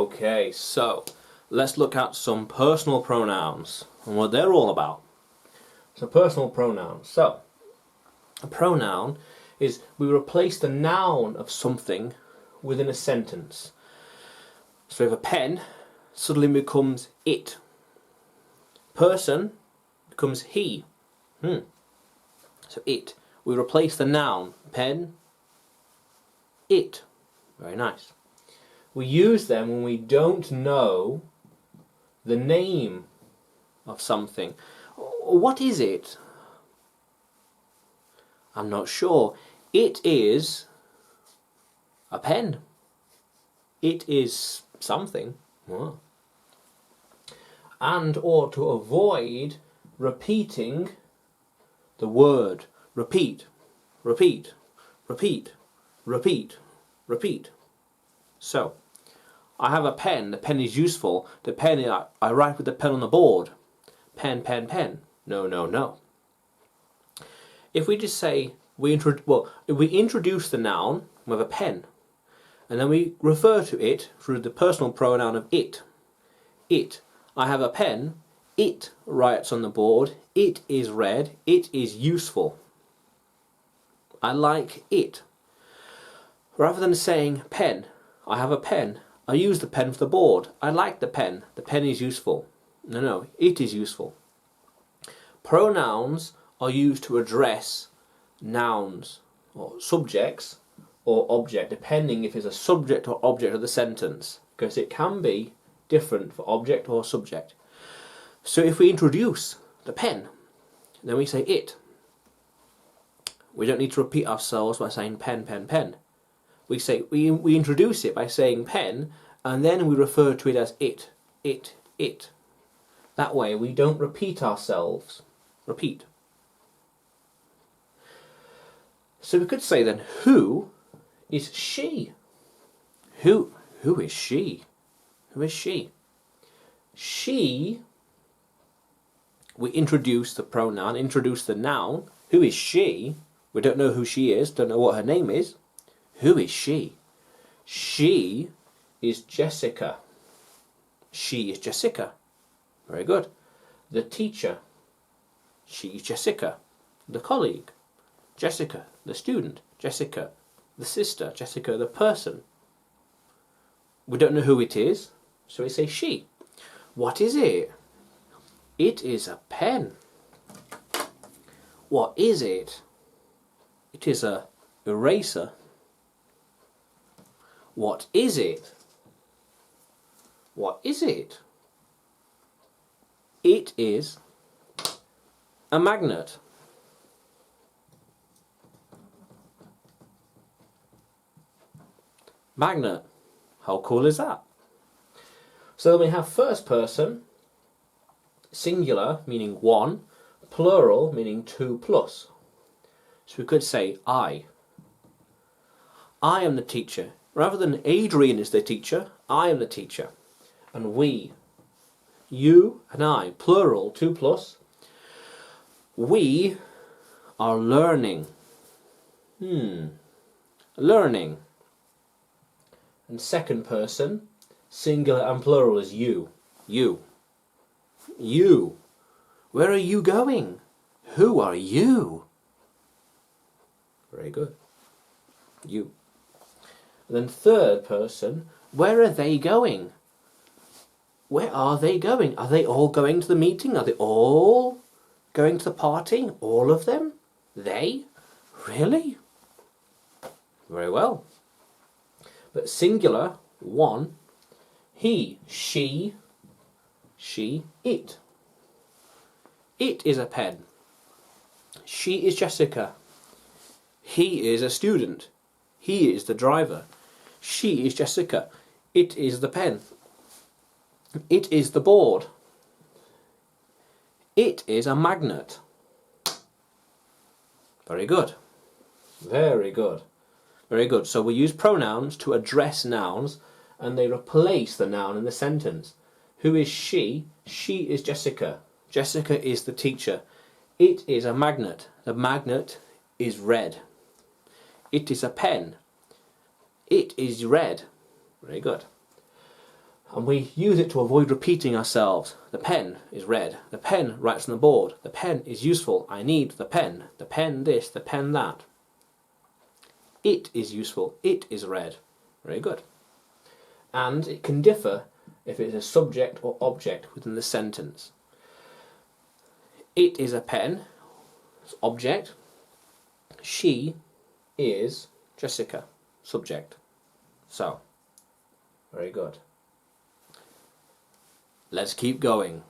Okay, so let's look at some personal pronouns and what they're all about. So personal pronouns. So a pronoun is we replace the noun of something within a sentence. So if a pen suddenly becomes it. Person becomes he. So it. We replace the noun. Pen. It. Very nice. We use them when we don't know the name of something. What is it? I'm not sure. It is a pen. It is something. And or to avoid repeating the word. Repeat, repeat, repeat, repeat, repeat. So, I have a pen. The pen is useful. The pen, I write with the pen on the board. Pen, pen, pen. No, no, no. If we just say, if we introduce the noun with a pen, and then we refer to it through the personal pronoun of it. It. I have a pen. It writes on the board. It is read. It is useful. I like it. Rather than saying pen, I have a pen. I use the pen for the board. I like the pen. The pen is useful. No, no, it is useful. Pronouns are used to address nouns or subjects or object, depending if it's a subject or object of the sentence, because it can be different for object or subject. So if we introduce the pen, then we say it. We don't need to repeat ourselves by saying pen, pen, pen. We introduce it by saying pen, and then we refer to it as it, it, it. That way we don't repeat ourselves. Repeat. So we could say then, who is she? Who is she? Who is she? She, we introduce the pronoun, introduce the noun. Who is she? We don't know who she is, don't know what her name is. Who is she? She is Jessica. She is Jessica. Very good. The teacher. She is Jessica. The colleague. Jessica. The student. Jessica. The sister. Jessica. The person. We don't know who it is, so we say she. What is it? It is a pen. What is it? It is a eraser. What is it? What is it? It is a magnet. Magnet. How cool is that? So then we have first person, singular meaning one, plural meaning two plus. So we could say I. I am the teacher. Rather than Adrian is the teacher, I am the teacher. And we. You and I. Plural, two plus. We are learning. Learning. And second person, singular and plural is you. You. You. Where are you going? Who are you? Very good. You. And then third person, where are they going? Where are they going? Are they all going to the meeting? Are they all going to the party? All of them? They? Really? Very well. But singular, one, he, she, it. It is a pen. She is Jessica. He is a student. He is the driver. She is Jessica. It is the pen. It is the board. It is a magnet. Very good. Very good. Very good. So we use pronouns to address nouns, and they replace the noun in the sentence. Who is she? She is Jessica. Jessica is the teacher. It is a magnet. The magnet is red. It is a pen. It is red. Very good. And we use it to avoid repeating ourselves. The pen is red. The pen writes on the board. The pen is useful. I need the pen. The pen this, the pen that. It is useful. It is red. Very good. And it can differ if it is a subject or object within the sentence. It is a pen. It's object. She is Jessica. Subject. So, very good. Let's keep going.